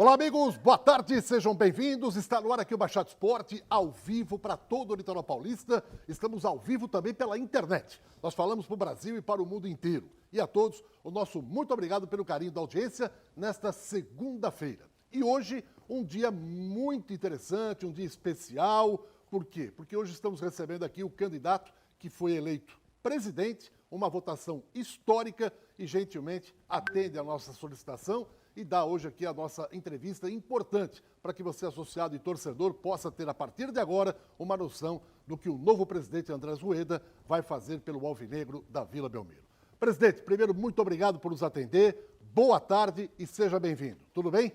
Olá, amigos, boa tarde, sejam bem-vindos. Está no ar aqui o Baixada Esporte, ao vivo para todo o litoral paulista. Estamos ao vivo também pela internet. Nós falamos para o Brasil e para o mundo inteiro. E a todos, o nosso muito obrigado pelo carinho da audiência nesta segunda-feira. E hoje, um dia muito interessante, um dia especial. Por quê? Porque hoje estamos recebendo aqui o candidato que foi eleito presidente, uma votação histórica e gentilmente atende a nossa solicitação e dá hoje aqui a nossa entrevista importante para que você, associado e torcedor, possa ter, a partir de agora, uma noção do que o novo presidente Andrés Rueda vai fazer pelo Alvinegro da Vila Belmiro. Presidente, primeiro, muito obrigado por nos atender, boa tarde e seja bem-vindo. Tudo bem?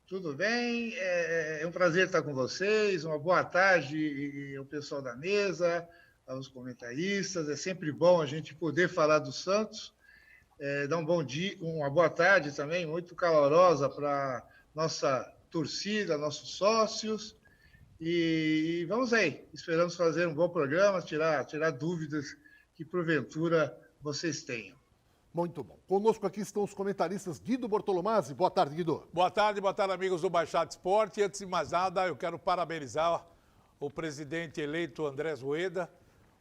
Tudo bem, é um prazer estar com vocês, uma boa tarde ao pessoal da mesa, aos comentaristas, é sempre bom a gente poder falar do Santos. Dar um bom dia, uma boa tarde também, muito calorosa para nossa torcida, nossos sócios. E vamos aí, esperamos fazer um bom programa, tirar dúvidas que porventura vocês tenham. Muito bom. Conosco aqui estão os comentaristas Guido Bortolomazzi. Boa tarde, Guido. Boa tarde, amigos do Baixada Esporte. Antes de mais nada, eu quero parabenizar o presidente eleito Andrés Rueda,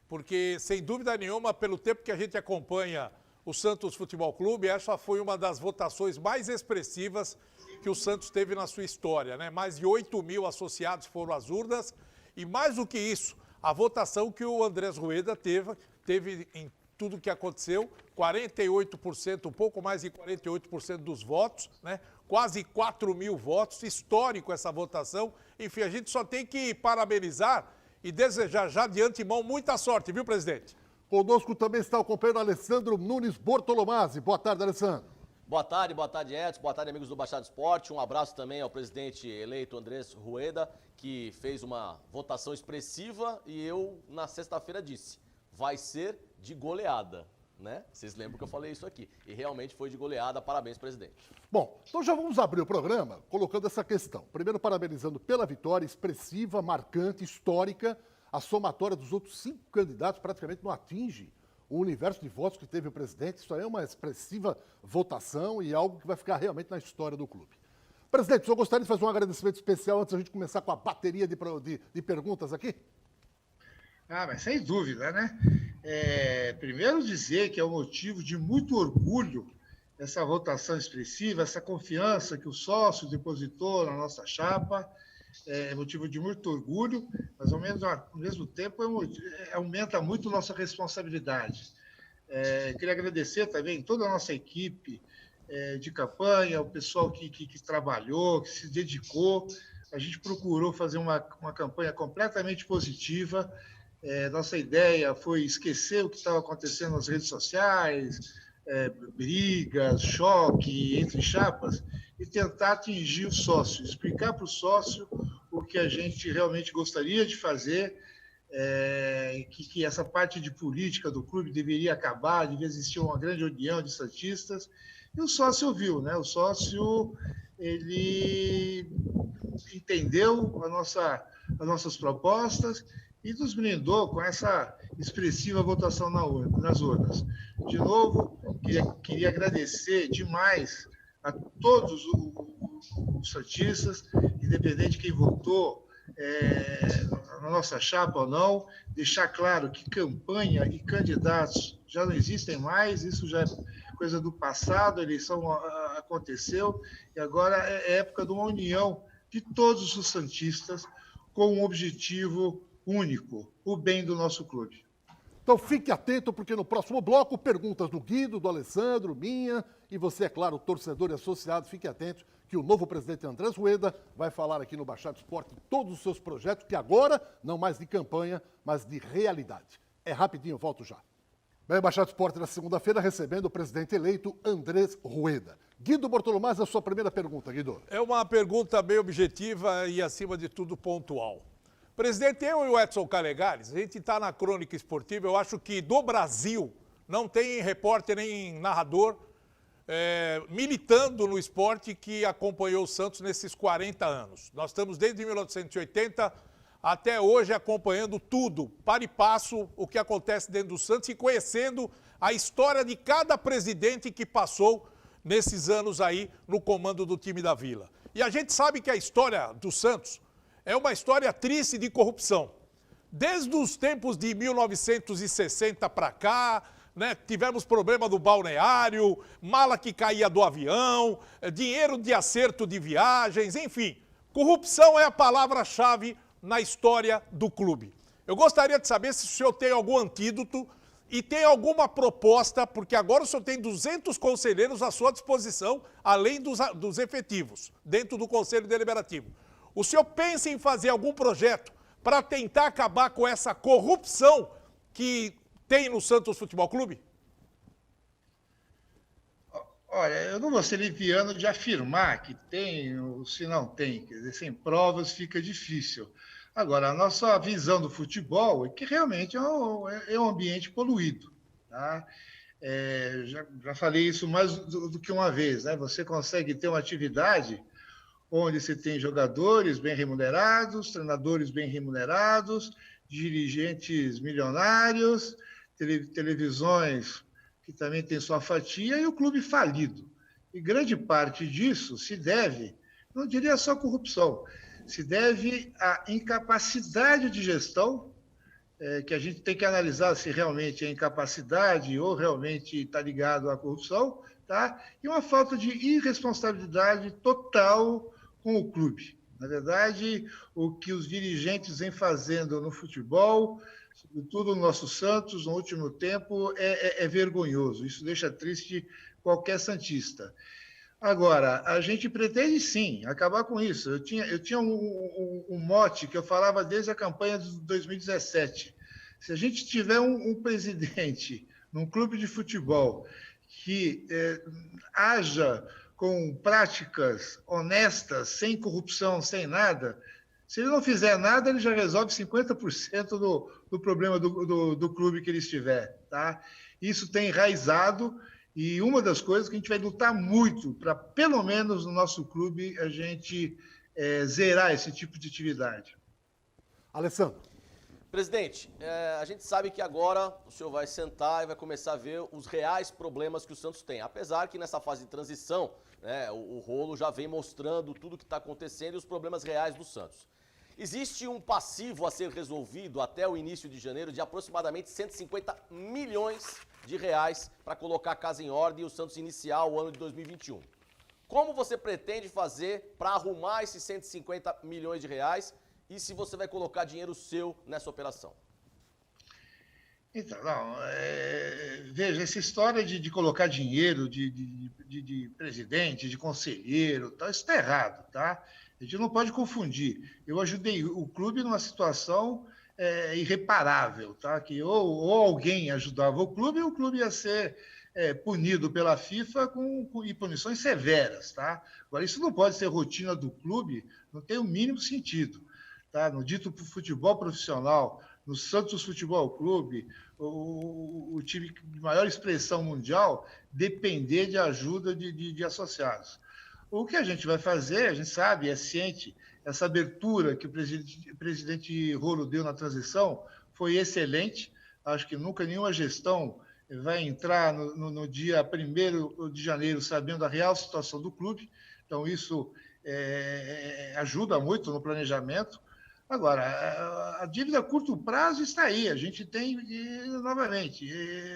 porque, sem dúvida nenhuma, pelo tempo que a gente acompanha o Santos Futebol Clube, essa foi uma das votações mais expressivas que o Santos teve na sua história, né? Mais de 8 mil associados foram às urnas e, mais do que isso, a votação que o Andrés Rueda teve em tudo que aconteceu, 48%, um pouco mais de 48% dos votos, né? Quase 4 mil votos, histórico essa votação. Enfim, a gente só tem que parabenizar e desejar já de antemão muita sorte, viu, presidente? Conosco também está o companheiro Alessandro Nunes Bortolomazzi. Boa tarde, Alessandro. Boa tarde, Edson. Boa tarde, amigos do Baixada Esporte. Um abraço também ao presidente eleito Andrés Rueda, que fez uma votação expressiva e eu, na sexta-feira, disse, vai ser de goleada, né? Vocês lembram que eu falei isso aqui. E realmente foi de goleada. Parabéns, presidente. Bom, então já vamos abrir o programa colocando essa questão. Primeiro, parabenizando pela vitória expressiva, marcante, histórica. A somatória dos outros 5 candidatos praticamente não atinge o universo de votos que teve o presidente. Isso aí é uma expressiva votação e algo que vai ficar realmente na história do clube. Presidente, o senhor gostaria de fazer um agradecimento especial antes da gente começar com a bateria de perguntas aqui? Mas sem dúvida, né? Primeiro dizer que é um motivo de muito orgulho essa votação expressiva, essa confiança que o sócio depositou na nossa chapa. É motivo de muito orgulho, mas ao mesmo tempo aumenta muito nossa responsabilidade. Queria agradecer também toda a nossa equipe de campanha, o pessoal que trabalhou, que se dedicou. A gente procurou fazer uma campanha completamente positiva. Nossa ideia foi esquecer o que estava acontecendo nas redes sociais, brigas, choque entre chapas, e tentar atingir o sócio, explicar para o sócio o que a gente realmente gostaria de fazer, que essa parte de política do clube deveria acabar, devia existir uma grande união de santistas, e o sócio ouviu, né? O sócio, ele entendeu as nossas propostas e nos brindou com essa expressiva votação nas urnas. De novo, queria agradecer demais a todos os santistas, independente de quem votou na nossa chapa ou não, deixar claro que campanha e candidatos já não existem mais, isso já é coisa do passado, a eleição aconteceu, e agora é época de uma união de todos os santistas com um objetivo único, o bem do nosso clube. Então fique atento, porque no próximo bloco, perguntas do Guido, do Alessandro, minha, e você, é claro, torcedor e associado, fique atento que o novo presidente Andrés Rueda vai falar aqui no Baixada Esporte todos os seus projetos, que agora, não mais de campanha, mas de realidade. É rapidinho, eu volto já. Bem, Baixada Esporte na segunda-feira, recebendo o presidente eleito Andrés Rueda. Guido Bortolomazzi, a sua primeira pergunta, Guido. É uma pergunta bem objetiva e, acima de tudo, pontual. Presidente, eu e o Edson Calegares, a gente está na crônica esportiva, eu acho que do Brasil não tem repórter nem narrador militando no esporte que acompanhou o Santos nesses 40 anos. Nós estamos desde 1980 até hoje acompanhando tudo, para e passo, o que acontece dentro do Santos e conhecendo a história de cada presidente que passou nesses anos aí no comando do time da Vila. E a gente sabe que a história do Santos é uma história triste de corrupção. Desde os tempos de 1960 para cá, né, tivemos problema do balneário, mala que caía do avião, dinheiro de acerto de viagens, enfim. Corrupção é a palavra-chave na história do clube. Eu gostaria de saber se o senhor tem algum antídoto e tem alguma proposta, porque agora o senhor tem 200 conselheiros à sua disposição, além dos efetivos, dentro do Conselho Deliberativo. O senhor pensa em fazer algum projeto para tentar acabar com essa corrupção que tem no Santos Futebol Clube? Olha, eu não vou ser leviano de afirmar que tem ou se não tem. Quer dizer, sem provas fica difícil. Agora, a nossa visão do futebol é que realmente é um ambiente poluído. Tá? Já falei isso mais do que uma vez. Né? Você consegue ter uma atividade onde você tem jogadores bem remunerados, treinadores bem remunerados, dirigentes milionários, televisões que também têm sua fatia, e o clube falido. E grande parte disso se deve, não diria só corrupção, se deve à incapacidade de gestão, que a gente tem que analisar se realmente é incapacidade ou realmente está ligado à corrupção, tá? E uma falta de irresponsabilidade total com o clube. Na verdade, o que os dirigentes vêm fazendo no futebol, sobretudo no nosso Santos, no último tempo, é vergonhoso. Isso deixa triste qualquer santista. Agora, a gente pretende, sim, acabar com isso. Eu tinha um mote que eu falava desde a campanha de 2017. Se a gente tiver um presidente num clube de futebol que haja com práticas honestas, sem corrupção, sem nada, se ele não fizer nada, ele já resolve 50% do problema do clube que ele estiver. Tá? Isso tem enraizado. E uma das coisas que a gente vai lutar muito para, pelo menos no nosso clube, a gente zerar esse tipo de atividade. Alessandro. Presidente, a gente sabe que agora o senhor vai sentar e vai começar a ver os reais problemas que o Santos tem. Apesar que nessa fase de transição, né, o rolo já vem mostrando tudo o que está acontecendo e os problemas reais do Santos. Existe um passivo a ser resolvido até o início de janeiro de aproximadamente 150 milhões de reais para colocar a casa em ordem e o Santos iniciar o ano de 2021. Como você pretende fazer para arrumar esses 150 milhões de reais e se você vai colocar dinheiro seu nessa operação? Então, não, veja, essa história de colocar dinheiro de presidente, de conselheiro, tá, isso está errado, tá? A gente não pode confundir. Eu ajudei o clube numa situação irreparável, tá? Que ou alguém ajudava o clube ia ser punido pela FIFA com punições severas, tá? Agora, isso não pode ser rotina do clube, não tem o mínimo sentido, tá? No dito futebol profissional, no Santos Futebol Clube, o time de maior expressão mundial, depender de ajuda de associados. O que a gente vai fazer, a gente sabe, é ciente, essa abertura que o presidente Rolo deu na transição foi excelente. Acho que nunca nenhuma gestão vai entrar no dia 1º de janeiro sabendo a real situação do clube. Então, isso ajuda muito no planejamento. Agora, a dívida a curto prazo está aí. A gente tem, novamente,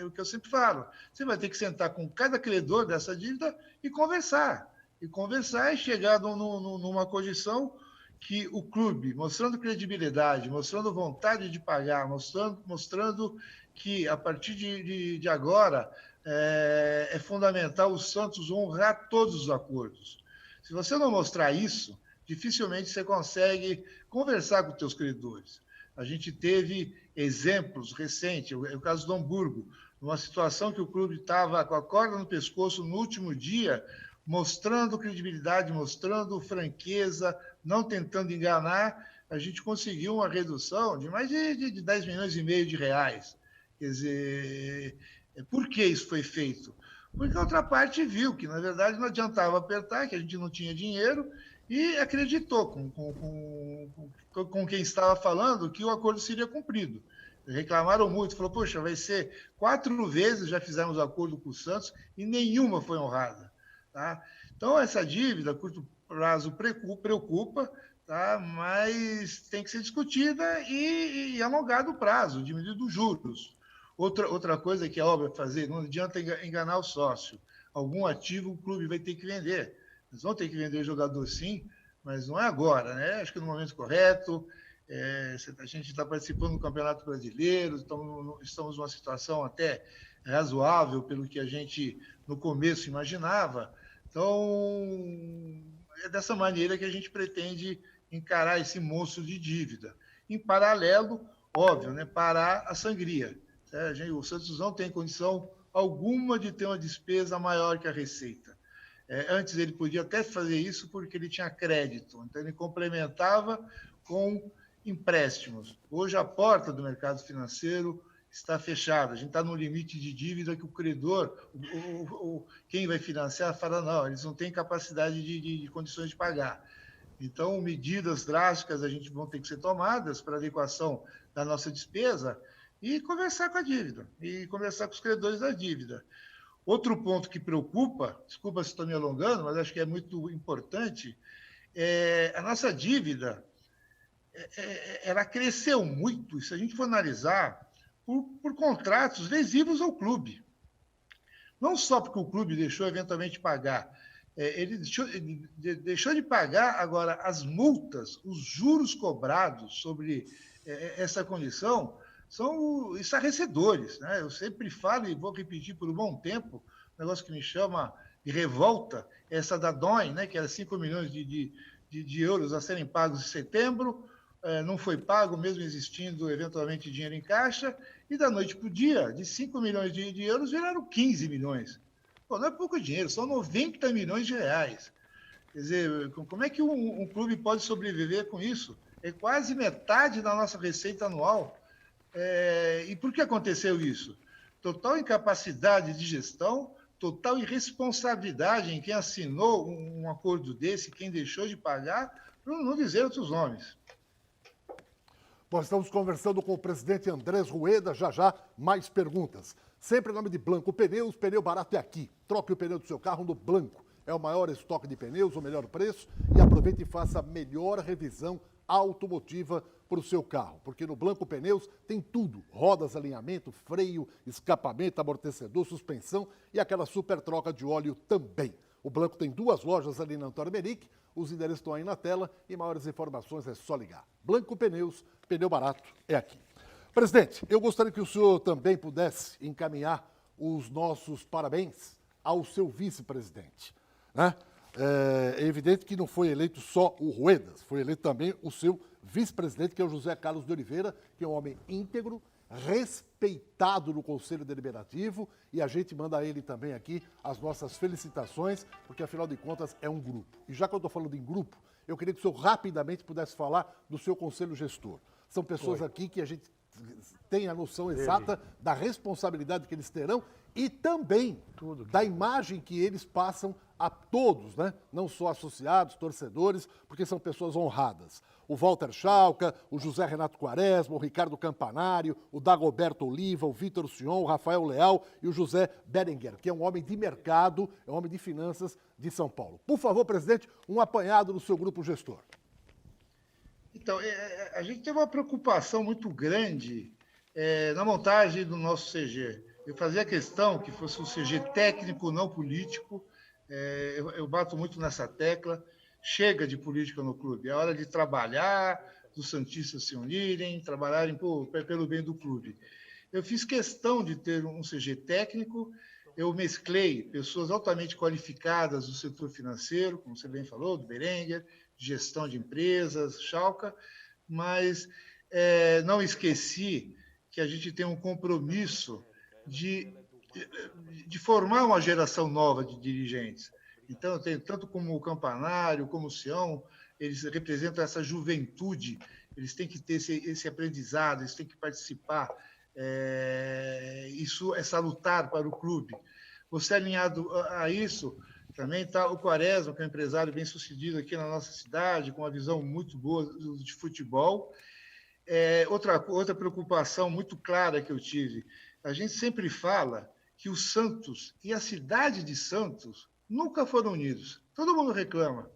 o que eu sempre falo, você vai ter que sentar com cada credor dessa dívida e conversar e chegar numa condição que o clube, mostrando credibilidade, mostrando vontade de pagar, mostrando que, a partir de agora, é fundamental o Santos honrar todos os acordos. Se você não mostrar isso, dificilmente você consegue conversar com os teus credores. A gente teve exemplos recentes, o caso do Hamburgo, numa situação que o clube estava com a corda no pescoço no último dia, mostrando credibilidade, mostrando franqueza, não tentando enganar, a gente conseguiu uma redução de mais de 10 milhões e meio de reais. Quer dizer, por que isso foi feito? Porque a outra parte viu que, na verdade, não adiantava apertar, que a gente não tinha dinheiro, e acreditou com quem estava falando que o acordo seria cumprido. Reclamaram muito, falou, poxa, vai ser 4 vezes já fizemos acordo com o Santos e nenhuma foi honrada. Tá? Então, essa dívida a curto prazo preocupa, tá? Mas tem que ser discutida e alongado o prazo, diminuído os juros. Outra coisa que é óbvio fazer, não adianta enganar o sócio. Algum ativo o clube vai ter que vender. Eles vão ter que vender o jogador sim, mas não é agora, né? Acho que no momento correto. A gente está participando do Campeonato Brasileiro, estamos numa situação até razoável pelo que a gente no começo imaginava. Então, é dessa maneira que a gente pretende encarar esse monstro de dívida. Em paralelo, óbvio, né, parar a sangria. O Santos não tem condição alguma de ter uma despesa maior que a receita. Antes ele podia até fazer isso porque ele tinha crédito, então ele complementava com empréstimos. Hoje a porta do mercado financeiro está fechada, a gente está no limite de dívida que o credor, quem vai financiar, fala, não, eles não têm capacidade de condições de pagar. Então, medidas drásticas a gente vão ter que ser tomadas para adequação da nossa despesa e conversar com a dívida, e conversar com os credores da dívida. Outro ponto que preocupa, desculpa se estou me alongando, mas acho que é muito importante, a nossa dívida, ela cresceu muito, se a gente for analisar, por contratos lesivos ao clube. Não só porque o clube deixou eventualmente pagar, ele deixou de pagar, agora as multas, os juros cobrados sobre essa condição são estarrecedores, né? Eu sempre falo e vou repetir por um bom tempo, um negócio que me chama de revolta, essa da DON, né, que era 5 milhões de euros a serem pagos em setembro, não foi pago, mesmo existindo eventualmente dinheiro em caixa, e da noite para o dia, de 5 milhões de euros, viraram 15 milhões. Pô, não é pouco dinheiro, são 90 milhões de reais. Quer dizer, como é que um clube pode sobreviver com isso? É quase metade da nossa receita anual. E por que aconteceu isso? Total incapacidade de gestão, total irresponsabilidade em quem assinou um acordo desse, quem deixou de pagar, para não dizer outros nomes. Nós estamos conversando com o presidente Andrés Rueda, já mais perguntas. Sempre em nome de Blanco Pneus, pneu barato é aqui. Troque o pneu do seu carro no Blanco. É o maior estoque de pneus, o melhor preço e aproveite e faça a melhor revisão automotiva para o seu carro. Porque no Blanco Pneus tem tudo. Rodas, alinhamento, freio, escapamento, amortecedor, suspensão e aquela super troca de óleo também. O Blanco tem 2 lojas ali na Antônio Meric. Os endereços estão aí na tela e maiores informações é só ligar. Blanco Pneus, pneu barato é aqui. Presidente, eu gostaria que o senhor também pudesse encaminhar os nossos parabéns ao seu vice-presidente, né? É evidente que não foi eleito só o Ruedas, foi eleito também o seu vice-presidente, que é o José Carlos de Oliveira, que é um homem íntegro, respeitado no Conselho Deliberativo, e a gente manda a ele também aqui as nossas felicitações, porque afinal de contas é um grupo. E já que eu estou falando em grupo, eu queria que o senhor rapidamente pudesse falar do seu Conselho Gestor. São pessoas aqui que a gente tem a noção exata da responsabilidade que eles terão e também da imagem que eles passam a todos, né? Não só associados, torcedores, porque são pessoas honradas. O Walter Schalka, o José Renato Quaresma, o Ricardo Campanário, o Dagoberto Oliva, o Vitor Sion, o Rafael Leal e o José Berenguer, que é um homem de mercado, é um homem de finanças de São Paulo. Por favor, presidente, um apanhado do seu grupo gestor. Então, a gente teve uma preocupação muito grande na montagem do nosso CG. Eu fazia questão que fosse um CG técnico, não político. Eu bato muito nessa tecla. Chega de política no clube. É hora de trabalhar, dos santistas se unirem, trabalharem pelo bem do clube. Eu fiz questão de ter um CG técnico. Eu mesclei pessoas altamente qualificadas do setor financeiro, como você bem falou, do Berenguer, gestão de empresas, Schalka, mas não esqueci que a gente tem um compromisso de formar uma geração nova de dirigentes. Então, eu tenho, tanto como o Campanário, como o Sião, eles representam essa juventude, eles têm que ter esse aprendizado, eles têm que participar. Isso é salutar para o clube. Você alinhado a isso, também está o Quaresma, que é um empresário bem sucedido aqui na nossa cidade, com uma visão muito boa de futebol. Outra preocupação muito clara que eu tive, a gente sempre fala que o Santos e a cidade de Santos nunca foram unidos. Todo mundo reclama.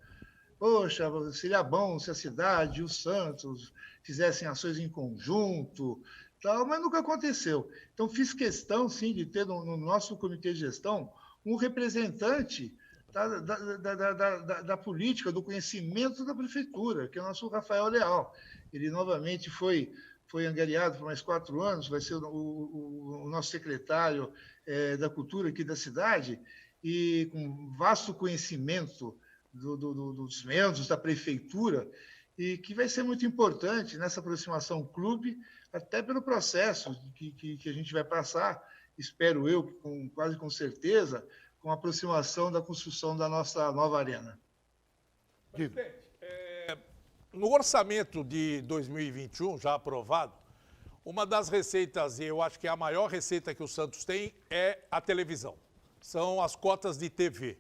Poxa, seria bom se a cidade e o Santos fizessem ações em conjunto, tal, mas nunca aconteceu. Então, fiz questão, sim, de ter no nosso comitê de gestão um representante da política, do conhecimento da prefeitura, que é o nosso Rafael Leal. Ele, novamente, foi angariado por mais 4 anos, vai ser o nosso secretário da Cultura aqui da cidade, e com vasto conhecimento dos membros da prefeitura, e que vai ser muito importante nessa aproximação clube, até pelo processo que a gente vai passar, espero eu, quase com certeza, com a aproximação da construção da nossa nova arena. Presidente, no orçamento de 2021, já aprovado, uma das receitas, e eu acho que a maior receita que o Santos tem, é a televisão. São as cotas de TV.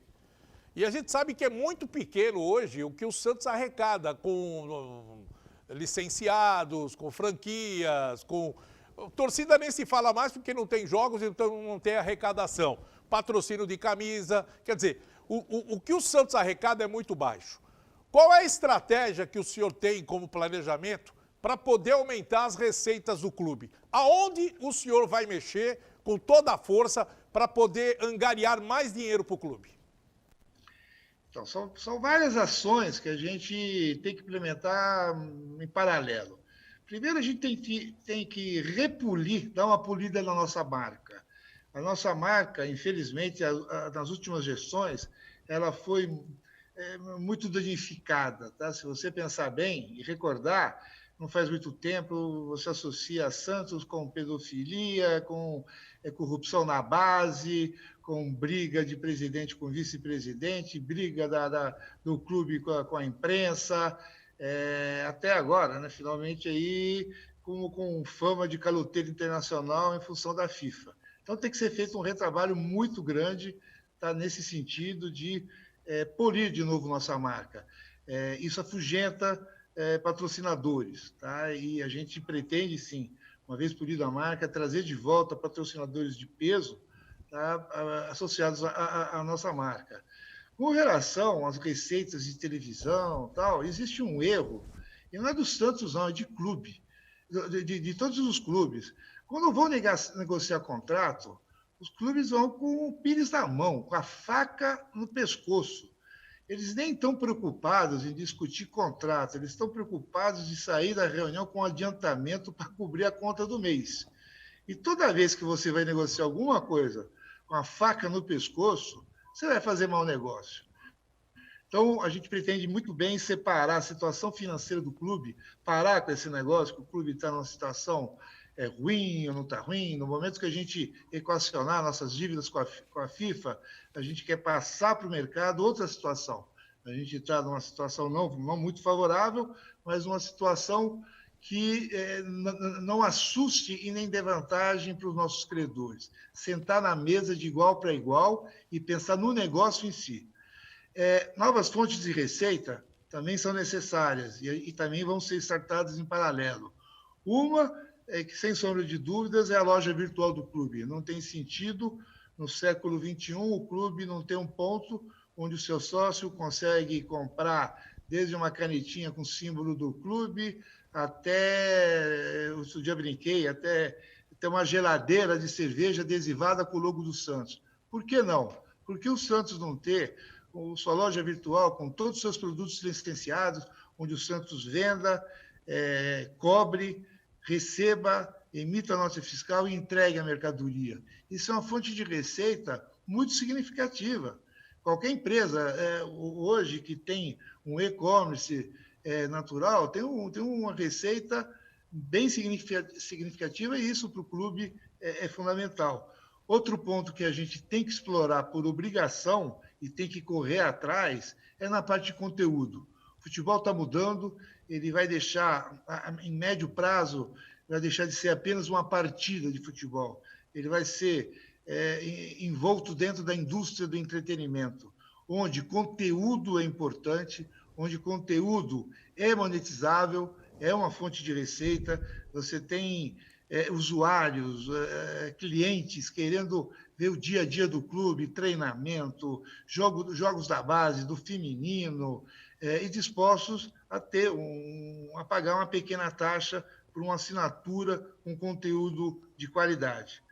E a gente sabe que é muito pequeno hoje o que o Santos arrecada com licenciados, com franquias, com... Torcida nem se fala mais porque não tem jogos, então não tem arrecadação. Patrocínio de camisa, quer dizer, o que o Santos arrecada é muito baixo. Qual é a estratégia que o senhor tem como planejamento para poder aumentar as receitas do clube? Aonde o senhor vai mexer com toda a força para poder angariar mais dinheiro para o clube? Então, são várias ações que a gente tem que implementar em paralelo. Primeiro, a gente tem que repolir, dar uma polida na nossa marca. A nossa marca, infelizmente, nas últimas gestões, ela foi muito danificada. Tá? Se você pensar bem e recordar, não faz muito tempo, você associa Santos com pedofilia, com corrupção na base, com briga de presidente com vice-presidente, briga do clube com a imprensa, até agora, né, finalmente, aí, com fama de caloteiro internacional em função da FIFA. Então, tem que ser feito um retrabalho muito grande, tá, nesse sentido de polir de novo nossa marca. Isso afugenta patrocinadores, tá? E a gente pretende, sim, uma vez polida a marca, trazer de volta patrocinadores de peso, tá, associados à nossa marca. Com relação às receitas de televisão, tal, existe um erro, e não é do Santos, não, é de clube, de todos os clubes. Quando vão negociar contrato, os clubes vão com o pires na mão, com a faca no pescoço. Eles nem estão preocupados em discutir contrato, eles estão preocupados de sair da reunião com adiantamento para cobrir a conta do mês. E toda vez que você vai negociar alguma coisa com a faca no pescoço, você vai fazer mau negócio. Então, a gente pretende muito bem separar a situação financeira do clube, parar com esse negócio, que o clube está numa situação ruim ou não está ruim. No momento que a gente equacionar nossas dívidas com a FIFA, a gente quer passar para o mercado outra situação. A gente está numa situação não muito favorável, mas uma situação que não assuste e nem dê vantagem para os nossos credores. Sentar na mesa de igual para igual e pensar no negócio em si. Novas fontes de receita também são necessárias e também vão ser startadas em paralelo. Uma que, sem sombra de dúvidas, é a loja virtual do clube. Não tem sentido, no século XXI, o clube não ter um ponto onde o seu sócio consegue comprar desde uma canetinha com símbolo do clube até, outro dia brinquei, até uma geladeira de cerveja adesivada com o logo do Santos. Por que não? Por que o Santos não ter sua loja virtual com todos os seus produtos licenciados, onde o Santos venda, cobre, receba, emita a nota fiscal e entregue a mercadoria? Isso é uma fonte de receita muito significativa. Qualquer empresa hoje que tem um e-commerce natural tem uma receita bem significativa e isso para o clube é fundamental. Outro ponto que a gente tem que explorar por obrigação e tem que correr atrás é na parte de conteúdo. O futebol está mudando, ele vai deixar, em médio prazo, vai deixar de ser apenas uma partida de futebol. Ele vai ser envolto dentro da indústria do entretenimento, onde conteúdo é importante, onde conteúdo é monetizável, é uma fonte de receita, você tem usuários, clientes querendo ver o dia a dia do clube, treinamento, jogos da base, do feminino, e dispostos a a pagar uma pequena taxa por uma assinatura com conteúdo de qualidade.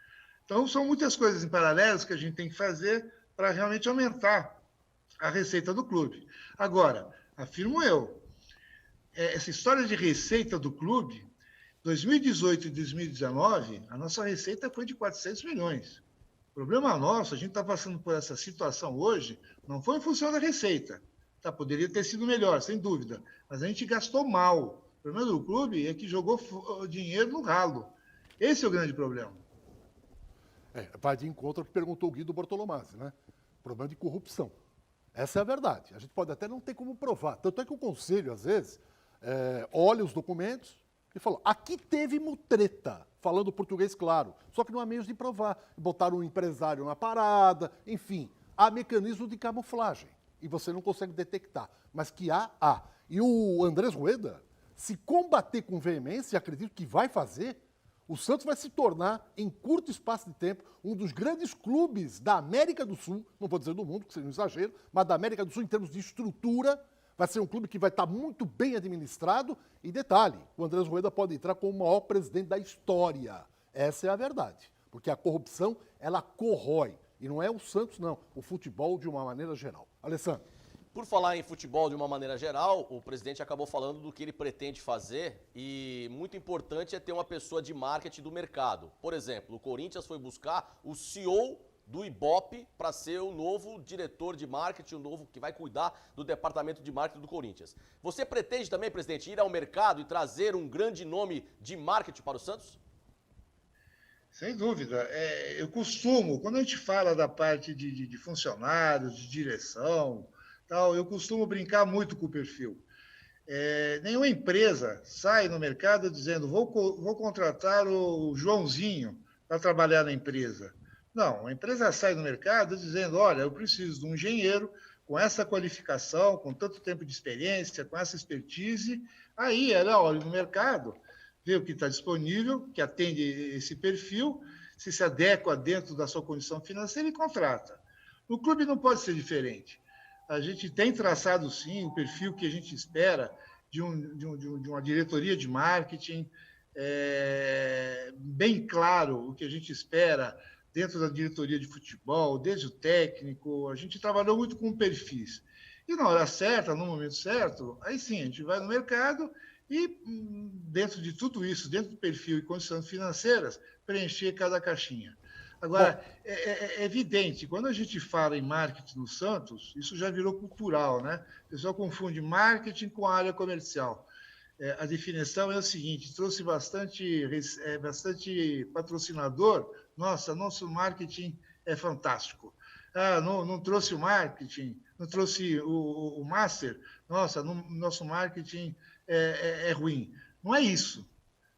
Então, são muitas coisas em paralelo que a gente tem que fazer para realmente aumentar a receita do clube. Agora, afirmo eu, essa história de receita do clube, 2018 e 2019, a nossa receita foi de 400 milhões. O problema nosso, a gente está passando por essa situação hoje, não foi em função da receita. Tá, poderia ter sido melhor, sem dúvida, mas a gente gastou mal. O problema do clube é que jogou dinheiro no ralo. Esse é o grande problema. Vai de encontro ao que perguntou o Guido Bortolomazzi, né? Problema de corrupção. Essa é a verdade. A gente pode até não ter como provar. Tanto é que o Conselho, às vezes, olha os documentos e fala, aqui teve mutreta, falando português claro, só que não há meios de provar. Botaram um empresário na parada, enfim, há mecanismo de camuflagem e você não consegue detectar. Mas que há. E o Andrés Rueda, se combater com veemência, e acredito que vai fazer, o Santos vai se tornar, em curto espaço de tempo, um dos grandes clubes da América do Sul, não vou dizer do mundo, que seria um exagero, mas da América do Sul em termos de estrutura. Vai ser um clube que vai estar muito bem administrado. E detalhe, o Andrés Rueda pode entrar como o maior presidente da história. Essa é a verdade. Porque a corrupção, ela corrói. E não é o Santos, não. O futebol de uma maneira geral. Alessandro. Por falar em futebol de uma maneira geral, o presidente acabou falando do que ele pretende fazer e muito importante é ter uma pessoa de marketing do mercado. Por exemplo, o Corinthians foi buscar o CEO do Ibope para ser o novo diretor de marketing, o novo que vai cuidar do departamento de marketing do Corinthians. Você pretende também, presidente, ir ao mercado e trazer um grande nome de marketing para o Santos? Sem dúvida. Eu costumo, quando a gente fala da parte de funcionários, de direção, tal, eu costumo brincar muito com o perfil. Nenhuma empresa sai no mercado dizendo vou contratar o Joãozinho para trabalhar na empresa. Não, a empresa sai no mercado dizendo, olha, eu preciso de um engenheiro com essa qualificação, com tanto tempo de experiência, com essa expertise. Aí ela olha no mercado, vê o que está disponível, que atende esse perfil, se adequa dentro da sua condição financeira e contrata. No clube não pode ser diferente. A gente tem traçado, sim, o perfil que a gente espera de uma diretoria de marketing, bem claro o que a gente espera dentro da diretoria de futebol, desde o técnico. A gente trabalhou muito com perfis. E na hora certa, no momento certo, aí sim, a gente vai no mercado e, dentro de tudo isso, dentro do perfil e condições financeiras, preencher cada caixinha. Agora, é evidente, quando a gente fala em marketing no Santos, isso já virou cultural, né? O pessoal confunde marketing com a área comercial. A definição é o seguinte, trouxe bastante patrocinador, nossa, nosso marketing é fantástico. Não trouxe o marketing, não trouxe o master, nossa, nosso marketing é ruim. Não é isso.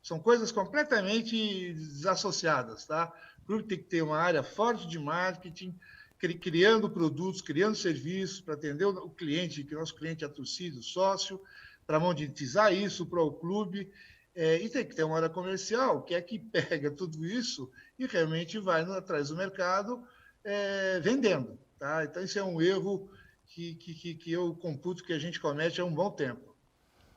São coisas completamente desassociadas, tá? O clube tem que ter uma área forte de marketing, criando produtos, criando serviços para atender o cliente, que o nosso cliente é a torcida, o sócio, para monetizar isso para o clube. E tem que ter uma área comercial, que é que pega tudo isso e realmente vai atrás do mercado vendendo. Tá? Então, isso é um erro que eu computo que a gente comete há um bom tempo.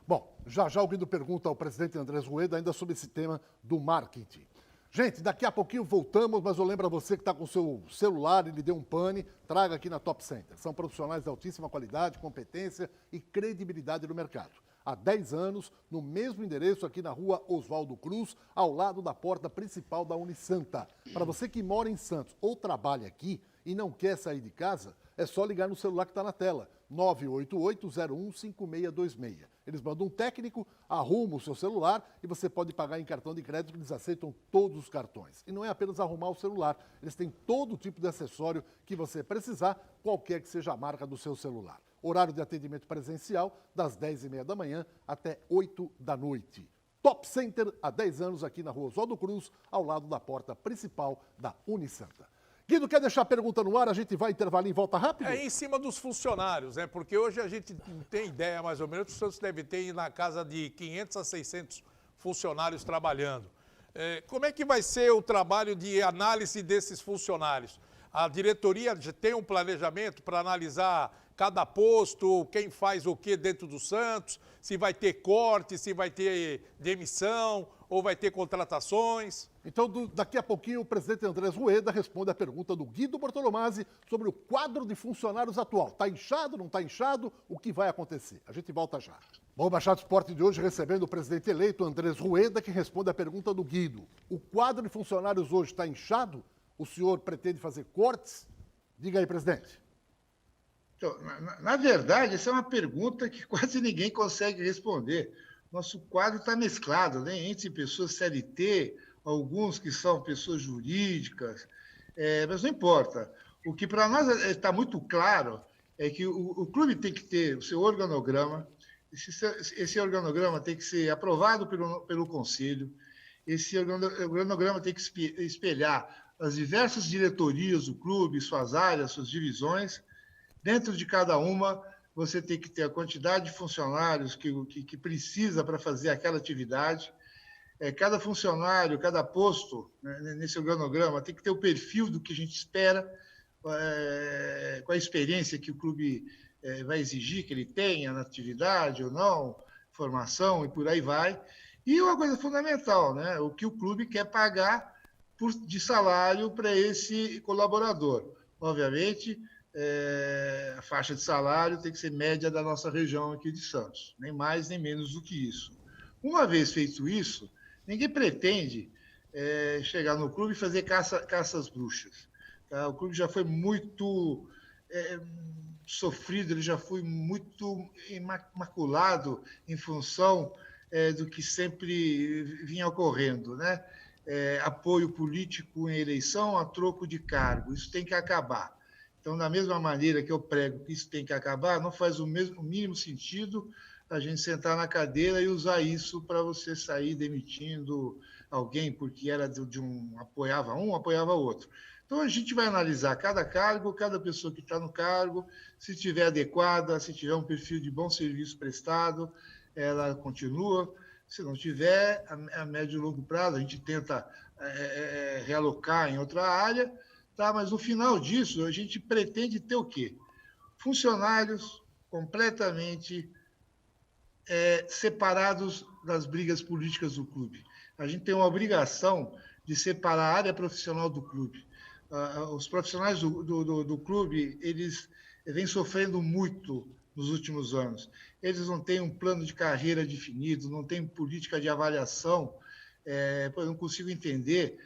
Bom, já o Guido pergunta ao presidente Andrés Rueda ainda sobre esse tema do marketing. Gente, daqui a pouquinho voltamos, mas eu lembro a você que está com o seu celular e lhe deu um pane, traga aqui na Top Center. São profissionais de altíssima qualidade, competência e credibilidade no mercado. Há 10 anos, no mesmo endereço aqui na rua Oswaldo Cruz, ao lado da porta principal da Unisanta. Para você que mora em Santos ou trabalha aqui e não quer sair de casa, é só ligar no celular que está na tela, 988-015626. Eles mandam um técnico, arruma o seu celular e você pode pagar em cartão de crédito, que eles aceitam todos os cartões. E não é apenas arrumar o celular, eles têm todo tipo de acessório que você precisar, qualquer que seja a marca do seu celular. Horário de atendimento presencial, das 10h30 da manhã até 8 da noite. Top Center, há 10 anos, aqui na rua Oswaldo Cruz, ao lado da porta principal da Unisanta. Guido, quer deixar a pergunta no ar? A gente vai intervalar e volta rápido? Em cima dos funcionários, né? Porque hoje a gente não tem ideia, mais ou menos, que o Santos deve ter na casa de 500 a 600 funcionários trabalhando. Como é que vai ser o trabalho de análise desses funcionários? A diretoria já tem um planejamento para analisar cada posto, quem faz o que dentro do Santos, se vai ter corte, se vai ter demissão ou vai ter contratações? Então, daqui a pouquinho, o presidente Andrés Rueda responde a pergunta do Guido Bortolomasi sobre o quadro de funcionários atual. Está inchado, não está inchado? O que vai acontecer? A gente volta já. Bom, o Baixado Esporte de hoje recebendo o presidente eleito, Andrés Rueda, que responde a pergunta do Guido. O quadro de funcionários hoje está inchado? O senhor pretende fazer cortes? Diga aí, presidente. Então, na verdade, essa é uma pergunta que quase ninguém consegue responder. Nosso quadro está mesclado, né? Entre pessoas CLT, alguns que são pessoas jurídicas, mas não importa. O que para nós está muito claro é que o clube tem que ter o seu organograma, esse organograma tem que ser aprovado pelo conselho, esse organograma tem que espelhar as diversas diretorias do clube, suas áreas, suas divisões. Dentro de cada uma, você tem que ter a quantidade de funcionários que precisa para fazer aquela atividade. Cada funcionário, cada posto, né, nesse organograma, tem que ter o perfil do que a gente espera, com a experiência que o clube vai exigir que ele tenha na atividade ou não, formação e por aí vai. E uma coisa fundamental, né, o que o clube quer pagar de salário para esse colaborador. Obviamente, a faixa de salário tem que ser média da nossa região aqui de Santos, nem mais nem menos do que isso. Uma vez feito isso, ninguém pretende chegar no clube e fazer caças bruxas. Tá? O clube já foi muito sofrido, ele já foi muito maculado em função do que sempre vinha ocorrendo, né? Apoio político em eleição a troco de cargo. Isso tem que acabar. Então, da mesma maneira que eu prego que isso tem que acabar, não faz o mínimo sentido a gente sentar na cadeira e usar isso para você sair demitindo alguém porque era apoiava um, apoiava outro. Então, a gente vai analisar cada cargo, cada pessoa que está no cargo, se estiver adequada, se tiver um perfil de bom serviço prestado, ela continua. Se não tiver, a médio e longo prazo, a gente tenta realocar em outra área, tá? Mas no final disso, a gente pretende ter o quê? Funcionários completamente separados das brigas políticas do clube. A gente tem uma obrigação de separar a área profissional do clube. Os profissionais do clube, eles vêm sofrendo muito nos últimos anos. Eles não têm um plano de carreira definido, não têm política de avaliação. Eu não consigo entender,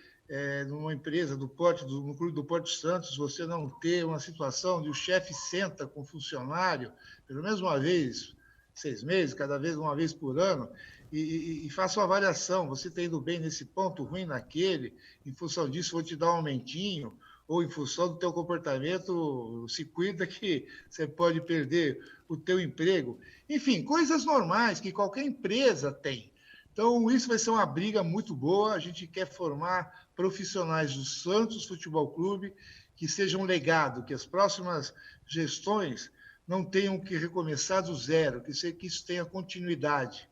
numa empresa no clube do Porto Santos, você não ter uma situação onde o chefe senta com o funcionário, pelo menos uma vez, 6 meses, cada vez uma vez por ano, e faça uma avaliação. Você está indo bem nesse ponto, ruim naquele, em função disso vou te dar um aumentinho, ou em função do teu comportamento, se cuida que você pode perder o teu emprego. Enfim, coisas normais que qualquer empresa tem. Então, isso vai ser uma briga muito boa. A gente quer formar profissionais do Santos Futebol Clube que sejam um legado, que as próximas gestões não tenham que recomeçar do zero, que isso tenha continuidade.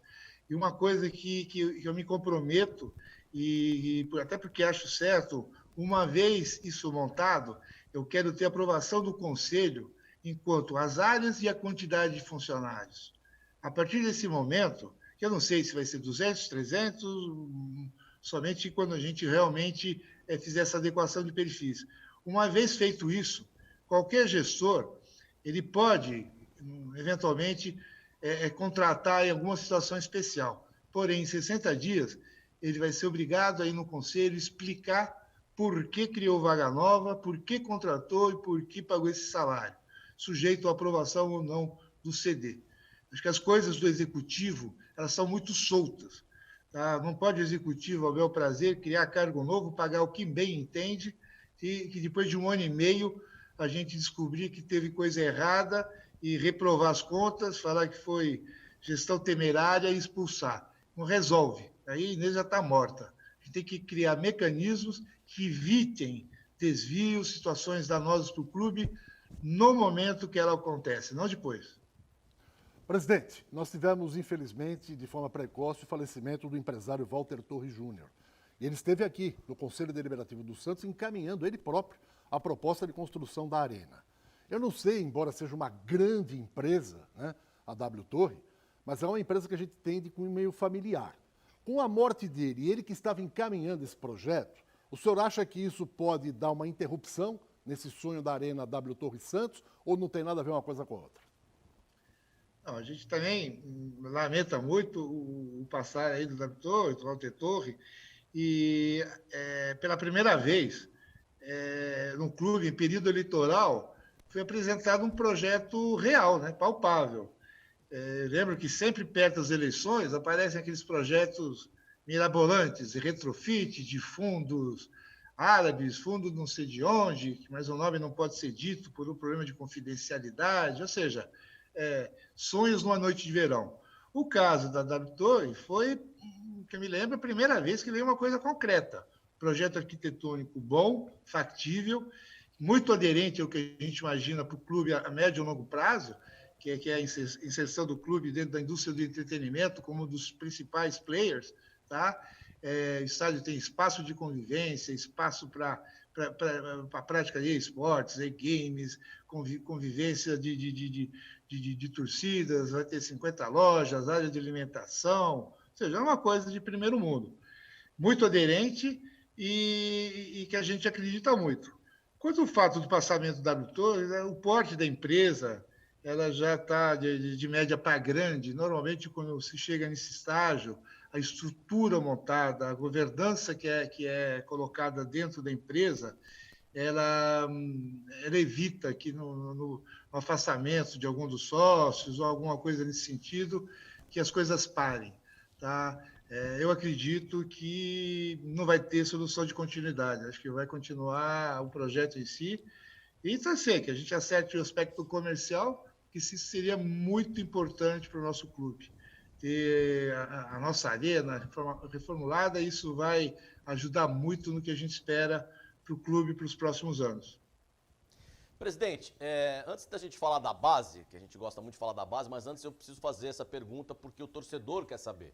E uma coisa que eu me comprometo, até porque acho certo, uma vez isso montado, eu quero ter aprovação do Conselho enquanto as áreas e a quantidade de funcionários. A partir desse momento, que eu não sei se vai ser 200, 300, somente quando a gente realmente fizer essa adequação de perfis. Uma vez feito isso, qualquer gestor, ele pode, eventualmente, contratar em alguma situação especial. Porém, em 60 dias, ele vai ser obrigado a ir no Conselho explicar por que criou vaga nova, por que contratou e por que pagou esse salário, sujeito à aprovação ou não do CD. Acho que as coisas do Executivo, elas são muito soltas. Tá? Não pode o Executivo, ao bel prazer, criar cargo novo, pagar o que bem entende, e que depois de 1 ano e meio a gente descobrir que teve coisa errada e reprovar as contas, falar que foi gestão temerária e expulsar. Não resolve. Aí a Inês já está morta. A gente tem que criar mecanismos que evitem desvios, situações danosas para o clube no momento que ela acontece, não depois. Presidente, nós tivemos, infelizmente, de forma precoce, o falecimento do empresário Walter Torres Júnior, Ele esteve aqui no Conselho Deliberativo do Santos encaminhando ele próprio a proposta de construção da arena. Eu não sei, embora seja uma grande empresa, né, a W Torre, mas é uma empresa que a gente tem de cunho meio familiar. Com a morte dele e ele que estava encaminhando esse projeto, o senhor acha que isso pode dar uma interrupção nesse sonho da arena W Torre Santos ou não tem nada a ver uma coisa com a outra? Não, a gente também lamenta muito o passar aí do W Torre, do Walter Torre, e pela primeira vez, no clube, em período eleitoral, foi apresentado um projeto real, né, palpável. Lembro que sempre perto das eleições aparecem aqueles projetos mirabolantes, de retrofit, de fundos árabes, fundo não sei de onde, mas o nome não pode ser dito por um problema de confidencialidade, ou seja, sonhos numa noite de verão. O caso da W Torre foi, que eu me lembro, a primeira vez que veio uma coisa concreta. Projeto arquitetônico bom, factível, muito aderente ao que a gente imagina para o clube a médio e longo prazo, que é a inserção do clube dentro da indústria do entretenimento como um dos principais players, tá? O estádio tem espaço de convivência, espaço para a prática de esportes, games, convivência de torcidas, vai ter 50 lojas, área de alimentação, ou seja, é uma coisa de primeiro mundo. Muito aderente e que a gente acredita muito. Quanto ao fato do passamento da W Torre, o porte da empresa ela já está de média para grande. Normalmente, quando se chega nesse estágio, a estrutura montada, a governança que é colocada dentro da empresa, ela evita que no afastamento de algum dos sócios ou alguma coisa nesse sentido, que as coisas parem. Tá? Eu acredito que não vai ter solução de continuidade. Acho que vai continuar o projeto em si. E torcer que a gente acerte o aspecto comercial, que isso seria muito importante para o nosso clube. Ter a nossa arena reformulada, isso vai ajudar muito no que a gente espera para o clube para os próximos anos. Presidente, antes da gente falar da base, que a gente gosta muito de falar da base, mas antes eu preciso fazer essa pergunta porque o torcedor quer saber.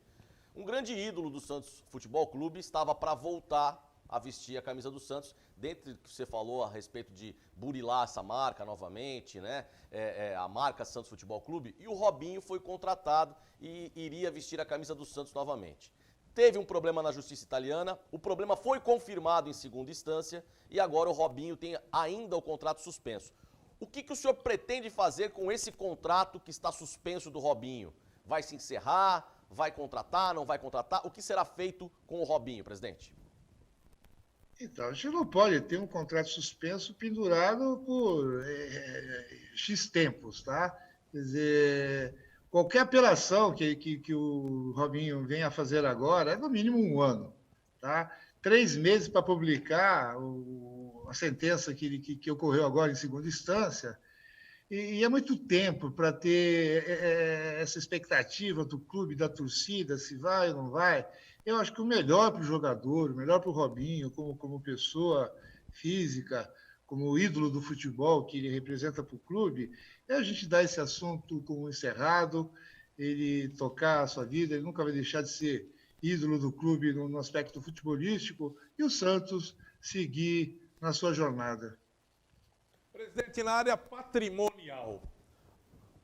Um grande ídolo do Santos Futebol Clube estava para voltar a vestir a camisa do Santos, dentro do que você falou a respeito de burilar essa marca novamente, né? A marca Santos Futebol Clube, e o Robinho foi contratado e iria vestir a camisa do Santos novamente. Teve um problema na justiça italiana, o problema foi confirmado em segunda instância e agora o Robinho tem ainda o contrato suspenso. O que o senhor pretende fazer com esse contrato que está suspenso do Robinho? Vai se encerrar? Vai contratar? Não vai contratar? O que será feito com o Robinho, presidente? Então, a gente não pode ter um contrato suspenso pendurado por X tempos, tá? Quer dizer, qualquer apelação que o Robinho venha a fazer agora é no mínimo 1 ano, tá? 3 meses para publicar a sentença que ocorreu agora em segunda instância, e é muito tempo para ter essa expectativa do clube, da torcida, se vai ou não vai. Eu acho que o melhor para o jogador, o melhor para o Robinho, como pessoa física, como ídolo do futebol que ele representa para o clube, é a gente dar esse assunto como encerrado, ele tocar a sua vida, ele nunca vai deixar de ser ídolo do clube no aspecto futebolístico, e o Santos seguir na sua jornada. Presidente, na área patrimonial,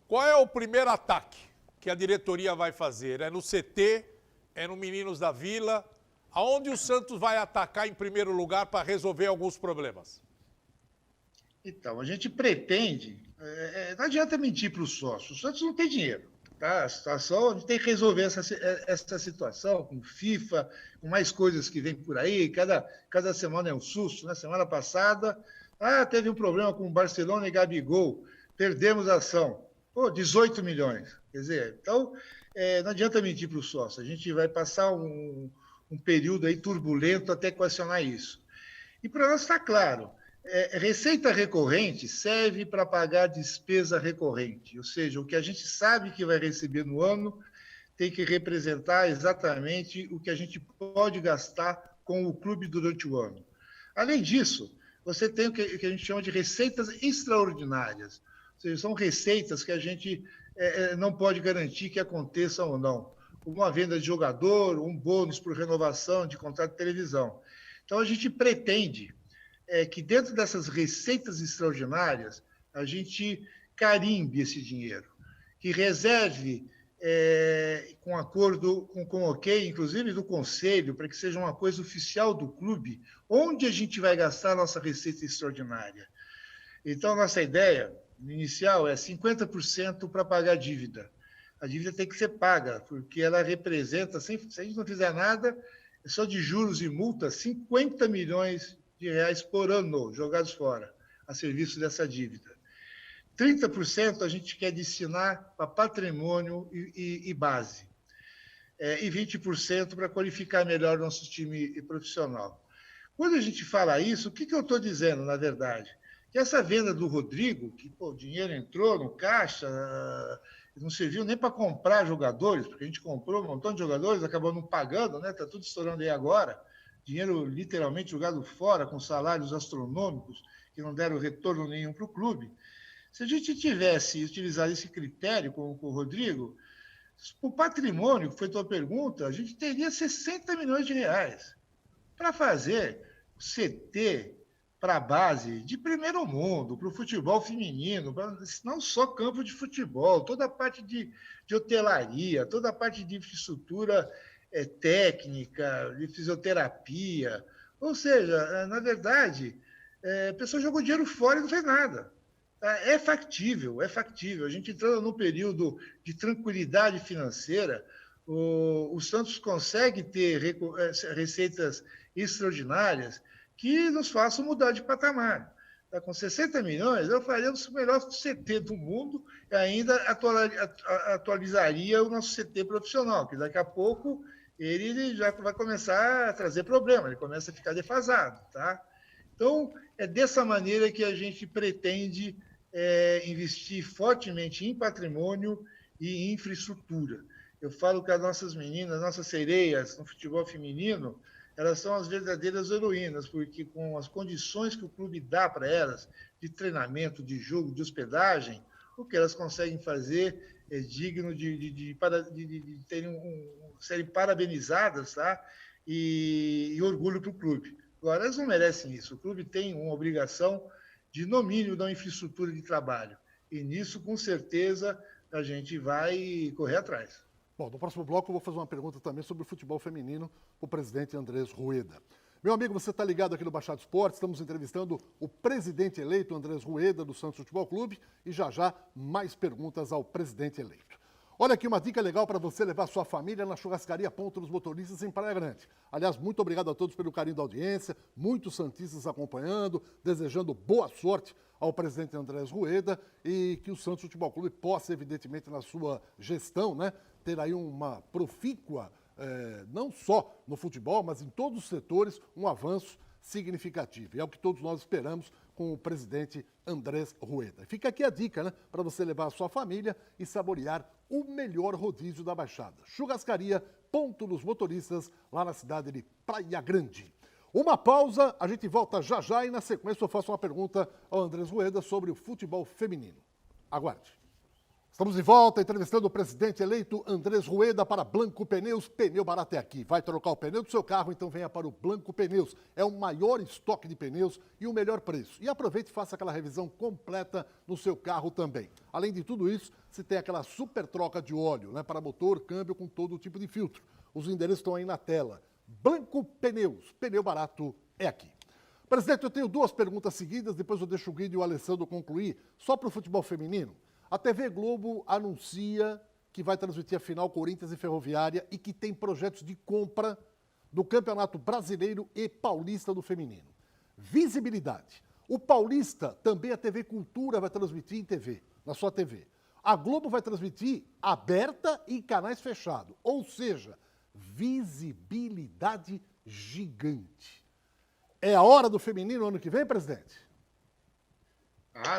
qual é o primeiro ataque que a diretoria vai fazer? É no CT? É no Meninos da Vila? Aonde o Santos vai atacar em primeiro lugar para resolver alguns problemas? Então, a gente pretende... não adianta mentir para os sócios. O Santos não tem dinheiro. Tá? A situação, a gente tem que resolver essa situação com FIFA, com mais coisas que vem por aí. Cada semana é um susto. Na semana passada, teve um problema com o Barcelona e Gabigol. Perdemos a ação. 18 milhões. Quer dizer, então... não adianta mentir para o sócio, a gente vai passar um período aí turbulento até equacionar isso. E para nós está claro, receita recorrente serve para pagar despesa recorrente, ou seja, o que a gente sabe que vai receber no ano tem que representar exatamente o que a gente pode gastar com o clube durante o ano. Além disso, você tem o que a gente chama de receitas extraordinárias, ou seja, são receitas que a gente não pode garantir que aconteçam ou não, uma venda de jogador, um bônus por renovação de contrato de televisão. Então, a gente pretende que dentro dessas receitas extraordinárias, a gente carimbe esse dinheiro, que reserve com acordo, com ok, inclusive do Conselho, para que seja uma coisa oficial do clube, onde a gente vai gastar a nossa receita extraordinária. Então, nossa ideia inicial é 50% para pagar a dívida. A dívida tem que ser paga, porque ela representa, se a gente não fizer nada, só de juros e multas, 50 milhões de reais por ano jogados fora, a serviço dessa dívida. 30% a gente quer destinar para patrimônio e base. E 20% para qualificar melhor o nosso time profissional. Quando a gente fala isso, o que eu estou dizendo, na verdade? Que essa venda do Rodrigo, que o dinheiro entrou no caixa, não serviu nem para comprar jogadores, porque a gente comprou um montão de jogadores, acabou não pagando, né? Está tudo estourando aí agora. Dinheiro literalmente jogado fora, com salários astronômicos, que não deram retorno nenhum para o clube. Se a gente tivesse utilizado esse critério com o Rodrigo, o patrimônio, que foi tua pergunta, a gente teria 60 milhões de reais para fazer CT para a base de primeiro mundo, para o futebol feminino, não só campo de futebol, toda a parte de hotelaria, toda a parte de infraestrutura técnica, de fisioterapia. Ou seja, na verdade, a pessoa jogou dinheiro fora e não fez nada. É factível, é factível. A gente entrando num período de tranquilidade financeira, o Santos consegue ter receitas extraordinárias que nos façam mudar de patamar. Com 60 milhões, eu faria o melhor CT do mundo e ainda atualizaria o nosso CT profissional, que daqui a pouco ele já vai começar a trazer problema, ele começa a ficar defasado. Tá? Então, é dessa maneira que a gente pretende investir fortemente em patrimônio e em infraestrutura. Eu falo que as nossas meninas, nossas sereias no futebol feminino, elas são as verdadeiras heroínas, porque com as condições que o clube dá para elas, de treinamento, de jogo, de hospedagem, o que elas conseguem fazer é digno de serem parabenizadas, tá? E orgulho para o clube. Agora, elas não merecem isso. O clube tem uma obrigação de, no mínimo, dar uma infraestrutura de trabalho. E nisso, com certeza, a gente vai correr atrás. Bom, no próximo bloco eu vou fazer uma pergunta também sobre o futebol feminino para o presidente Andrés Rueda. Meu amigo, você está ligado aqui no Baixado Esportes, estamos entrevistando o presidente eleito Andrés Rueda do Santos Futebol Clube e já mais perguntas ao presidente eleito. Olha aqui uma dica legal para você levar sua família na churrascaria Ponto dos Motoristas em Praia Grande. Aliás, muito obrigado a todos pelo carinho da audiência, muitos santistas acompanhando, desejando boa sorte ao presidente Andrés Rueda e que o Santos Futebol Clube possa, evidentemente, na sua gestão, né, ter aí uma profícua, não só no futebol, mas em todos os setores, um avanço significativo. E é o que todos nós esperamos com o presidente Andrés Rueda. Fica aqui a dica, né, para você levar a sua família e saborear o melhor rodízio da Baixada. Churrascaria Ponto dos Motoristas, lá na cidade de Praia Grande. Uma pausa, a gente volta já e na sequência eu faço uma pergunta ao Andrés Rueda sobre o futebol feminino. Aguarde. Estamos de volta entrevistando o presidente eleito Andrés Rueda para Blanco Pneus. Pneu barato é aqui. Vai trocar o pneu do seu carro, então venha para o Blanco Pneus. É o maior estoque de pneus e o melhor preço. E aproveite e faça aquela revisão completa no seu carro também. Além de tudo isso, se tem aquela super troca de óleo, né, para motor, câmbio com todo tipo de filtro. Os endereços estão aí na tela. Blanco Pneus. Pneu barato é aqui. Presidente, eu tenho duas perguntas seguidas, depois eu deixo o Guido e o Alessandro concluir. Só para o futebol feminino. A TV Globo anuncia que vai transmitir a final Corinthians e Ferroviária e que tem projetos de compra do Campeonato Brasileiro e Paulista do Feminino. Visibilidade. O Paulista, também a TV Cultura vai transmitir em TV, na sua TV. A Globo vai transmitir aberta e em canais fechados. Ou seja, visibilidade gigante. É a hora do feminino ano que vem, presidente?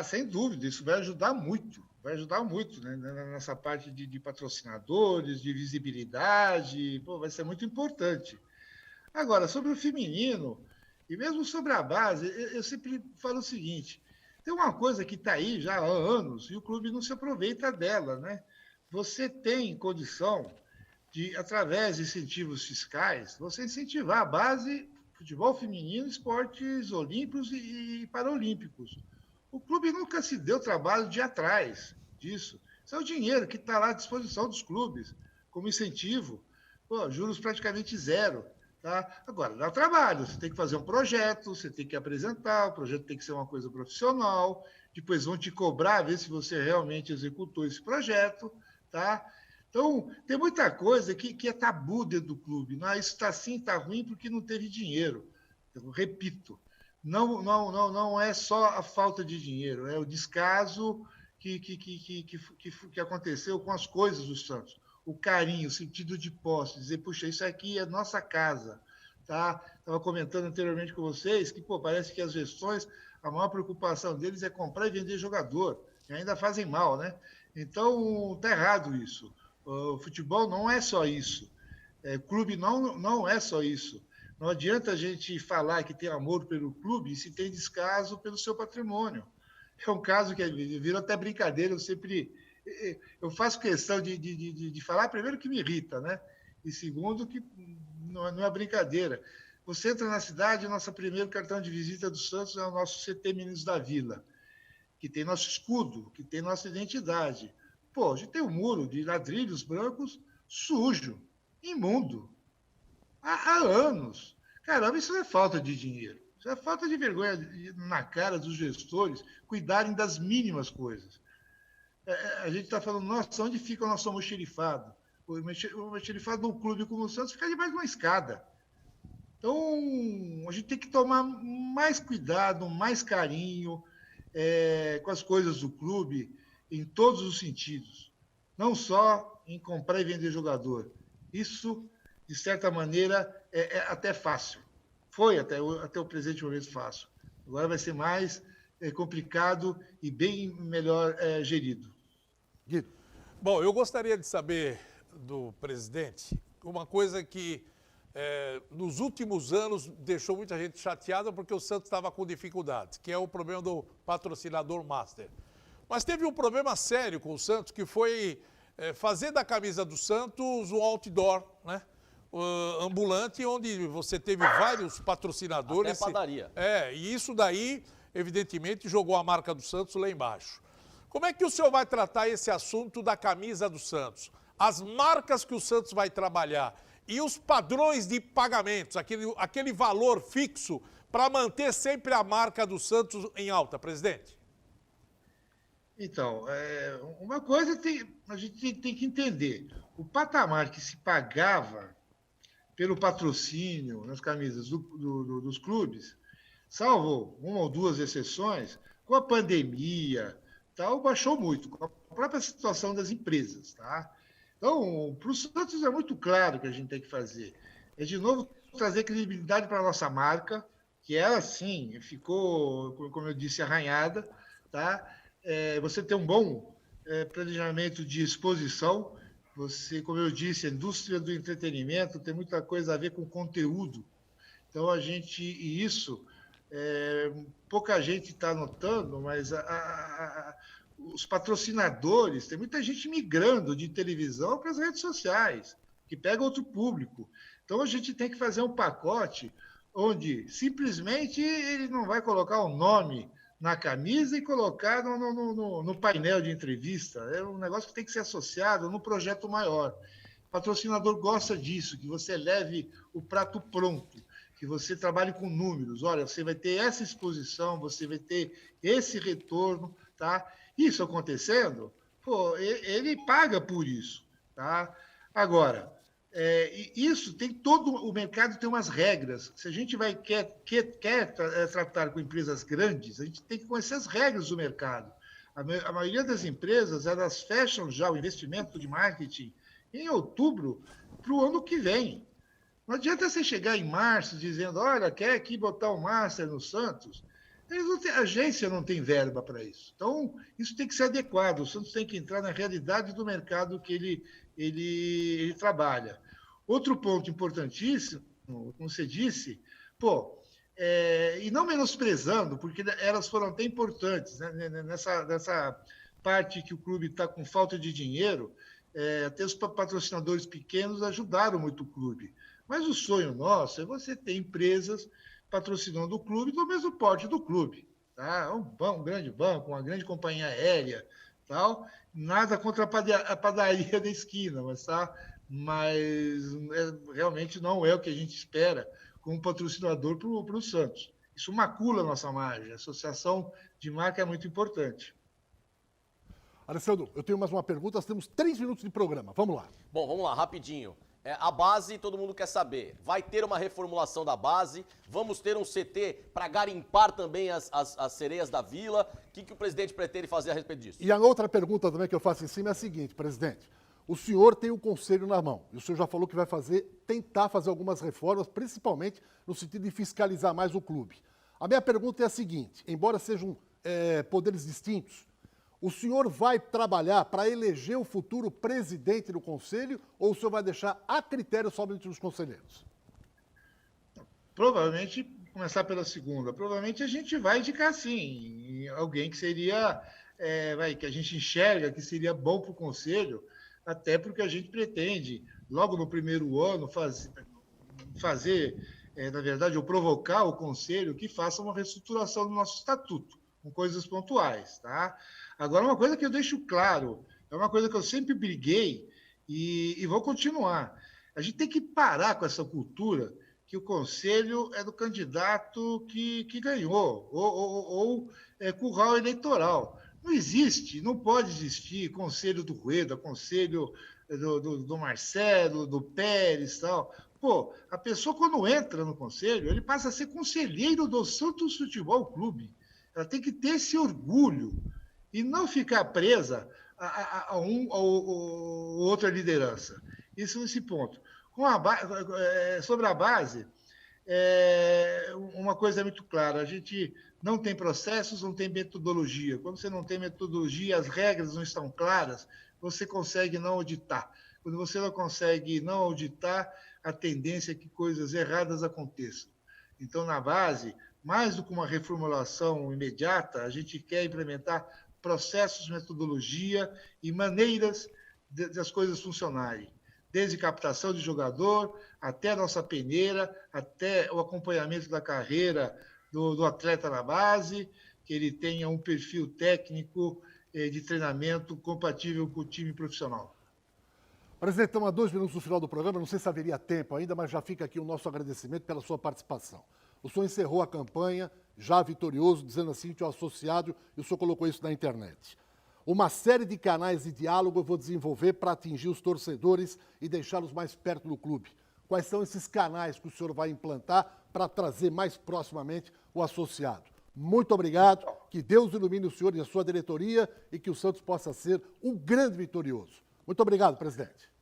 Sem dúvida, isso vai ajudar muito. Vai ajudar muito, né, nessa parte de patrocinadores, de visibilidade, vai ser muito importante. Agora, sobre o feminino, e mesmo sobre a base, eu sempre falo o seguinte, tem uma coisa que está aí já há anos e o clube não se aproveita dela, né? Você tem condição de, através de incentivos fiscais, você incentivar a base, futebol feminino, esportes olímpicos e paralímpicos. O clube nunca se deu trabalho de ir atrás disso. Isso é o dinheiro que está lá à disposição dos clubes, como incentivo. Pô, juros praticamente zero. Tá? Agora, dá trabalho. Você tem que fazer um projeto, você tem que apresentar, o projeto tem que ser uma coisa profissional, depois vão te cobrar, ver se você realmente executou esse projeto. Tá? Então, tem muita coisa que é tabu dentro do clube. Não, isso está assim, está ruim porque não teve dinheiro. Eu repito, não é só a falta de dinheiro, é o descaso que aconteceu com as coisas do Santos. O carinho, o sentido de posse, dizer, puxa, isso aqui é nossa casa. Tá? Estava comentando anteriormente com vocês que parece que as gestões, a maior preocupação deles é comprar e vender jogador, e ainda fazem mal, né? Então, está errado isso. O futebol não é só isso. Clube não é só isso. Não adianta a gente falar que tem amor pelo clube se tem descaso pelo seu patrimônio. É um caso que virou até brincadeira, eu faço questão de falar, primeiro, que me irrita, né? E segundo, que não é brincadeira. Você entra na cidade, nosso primeiro cartão de visita do Santos é o nosso CT Meninos da Vila, que tem nosso escudo, que tem nossa identidade. Pô, a gente tem um muro de ladrilhos brancos sujo, imundo, há anos. Caramba, isso não é falta de dinheiro. Isso é falta de vergonha na cara dos gestores cuidarem das mínimas coisas. A gente está falando, nossa, onde fica o nosso almoxerifado? O almoxerifado de um clube como o Santos fica debaixo de uma escada. Então, a gente tem que tomar mais cuidado, mais carinho com as coisas do clube, em todos os sentidos. Não só em comprar e vender jogador. Isso, de certa maneira, é até fácil. Foi até o presente momento fácil. Agora vai ser mais complicado e bem melhor gerido. Guido. Bom, eu gostaria de saber do presidente uma coisa que nos últimos anos deixou muita gente chateada porque o Santos estava com dificuldades, que é o problema do patrocinador master. Mas teve um problema sério com o Santos, que foi fazer da camisa do Santos um outdoor, né? Ambulante, onde você teve vários patrocinadores. Até padaria. E isso daí, evidentemente, jogou a marca do Santos lá embaixo. Como é que o senhor vai tratar esse assunto da camisa do Santos? As marcas que o Santos vai trabalhar e os padrões de pagamentos, aquele valor fixo para manter sempre a marca do Santos em alta, presidente? Então, uma coisa a gente tem que entender. O patamar que se pagava pelo patrocínio nas camisas dos clubes, salvo uma ou duas exceções, com a pandemia, tal, baixou muito, com a própria situação das empresas. Tá? Então, para o Santos é muito claro o que a gente tem que fazer. É, de novo, trazer credibilidade para a nossa marca, que ela, sim, ficou, como eu disse, arranhada. Tá? Você ter um bom planejamento de exposição. Você, como eu disse, a indústria do entretenimento tem muita coisa a ver com conteúdo. Então, isso, pouca gente está notando, mas os patrocinadores, tem muita gente migrando de televisão para as redes sociais, que pega outro público. Então, a gente tem que fazer um pacote onde simplesmente ele não vai colocar o nome na camisa e colocar no painel de entrevista. É um negócio que tem que ser associado num projeto maior. O patrocinador gosta disso, que você leve o prato pronto, que você trabalhe com números. Olha, você vai ter essa exposição, você vai ter esse retorno. Tá? Isso acontecendo, ele paga por isso. Tá? Agora, isso tem o mercado tem umas regras. Se a gente quer tratar com empresas grandes, a gente tem que conhecer as regras do mercado. A maioria das empresas, elas fecham já o investimento de marketing em outubro para o ano que vem. Não adianta você chegar em março dizendo, olha, quer aqui botar o Master no Santos? A agência não tem verba para isso. Então, isso tem que ser adequado. O Santos tem que entrar na realidade do mercado que ele trabalha. Outro ponto importantíssimo, como você disse, e não menosprezando, porque elas foram até importantes, né? Nessa parte que o clube está com falta de dinheiro, até os patrocinadores pequenos ajudaram muito o clube. Mas o sonho nosso é você ter empresas patrocinando o clube do mesmo porte do clube. Tá? Um grande banco, uma grande companhia aérea, tal. Nada contra a padaria da esquina, mas realmente não é o que a gente espera como patrocinador para o Santos. Isso macula a nossa margem. A associação de marca é muito importante. Alessandro, eu tenho mais uma pergunta. Nós temos 3 minutos de programa. Vamos lá. Bom, vamos lá, rapidinho. A base, todo mundo quer saber. Vai ter uma reformulação da base? Vamos ter um CT para garimpar também as sereias da Vila? O que o presidente pretende fazer a respeito disso? E a outra pergunta também que eu faço em cima é a seguinte, presidente. O senhor tem o conselho na mão. E o senhor já falou que vai tentar fazer algumas reformas, principalmente no sentido de fiscalizar mais o clube. A minha pergunta é a seguinte, embora sejam poderes distintos, o senhor vai trabalhar para eleger o futuro presidente do conselho ou o senhor vai deixar a critério somente dos conselheiros? Provavelmente, começar pela segunda, provavelmente a gente vai indicar, sim, alguém que seria, que a gente enxerga que seria bom para o conselho, até porque a gente pretende, logo no primeiro ano, fazer, na verdade, ou provocar o conselho que faça uma reestruturação do nosso estatuto, com coisas pontuais, tá? Agora, uma coisa que eu deixo claro, é uma coisa que eu sempre briguei e vou continuar. A gente tem que parar com essa cultura que o conselho é do candidato que ganhou, ou curral eleitoral. Não existe, não pode existir conselho do Rueda, conselho do Marcelo, do Pérez e tal. Pô, a pessoa quando entra no conselho, ele passa a ser conselheiro do Santos Futebol Clube. Ela tem que ter esse orgulho e não ficar presa a outra liderança. Isso nesse ponto. Sobre a base, uma coisa é muito clara, a gente não tem processos, não tem metodologia. Quando você não tem metodologia, as regras não estão claras, você consegue não auditar. Quando você não consegue não auditar, a tendência é que coisas erradas aconteçam. Então, na base, mais do que uma reformulação imediata, a gente quer implementar processos, metodologia e maneiras das coisas funcionarem. Desde captação de jogador, até a nossa peneira, até o acompanhamento da carreira do atleta na base, que ele tenha um perfil técnico de treinamento compatível com o time profissional. Presidente, estamos a 2 minutos do final do programa, não sei se haveria tempo ainda, mas já fica aqui o nosso agradecimento pela sua participação. O senhor encerrou a campanha, já vitorioso, dizendo assim que o associado, e o senhor colocou isso na internet. Uma série de canais de diálogo eu vou desenvolver para atingir os torcedores e deixá-los mais perto do clube. Quais são esses canais que o senhor vai implantar para trazer mais proximamente o associado? Muito obrigado, que Deus ilumine o senhor e a sua diretoria e que o Santos possa ser um grande vitorioso. Muito obrigado, presidente.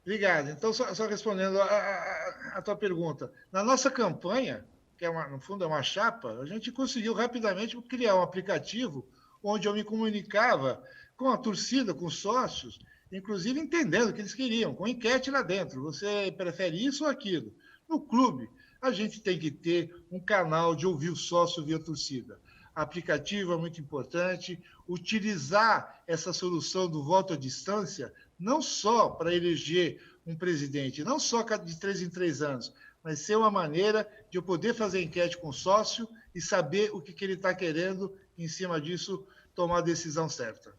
Obrigado. Então, só respondendo a tua pergunta. Na nossa campanha, que no fundo é uma chapa, a gente conseguiu rapidamente criar um aplicativo onde eu me comunicava com a torcida, com os sócios, inclusive entendendo o que eles queriam, com enquete lá dentro. Você prefere isso ou aquilo? No clube, a gente tem que ter um canal de ouvir o sócio, ouvir a torcida. Aplicativo é muito importante. Utilizar essa solução do voto à distância, não só para eleger um presidente, não só de 3 em 3 anos, mas ser uma maneira de eu poder fazer enquete com o sócio e saber o que ele está querendo, em cima disso, tomar a decisão certa.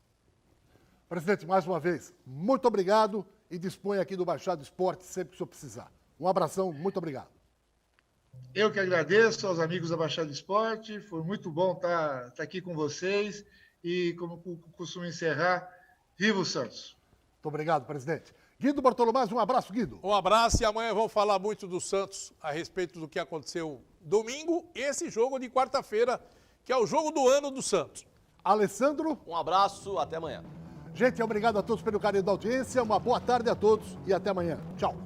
Presidente, mais uma vez, muito obrigado e dispõe aqui do Baixado Esporte sempre que o senhor precisar. Um abração, muito obrigado. Eu que agradeço aos amigos da Baixada Esporte, foi muito bom estar aqui com vocês e, como costumo encerrar, viva o Santos! Muito obrigado, presidente. Guido Bartolomazzi, um abraço, Guido. Um abraço e amanhã vamos falar muito do Santos a respeito do que aconteceu domingo e esse jogo de quarta-feira, que é o jogo do ano do Santos. Alessandro. Um abraço, até amanhã. Gente, obrigado a todos pelo carinho da audiência, uma boa tarde a todos e até amanhã. Tchau.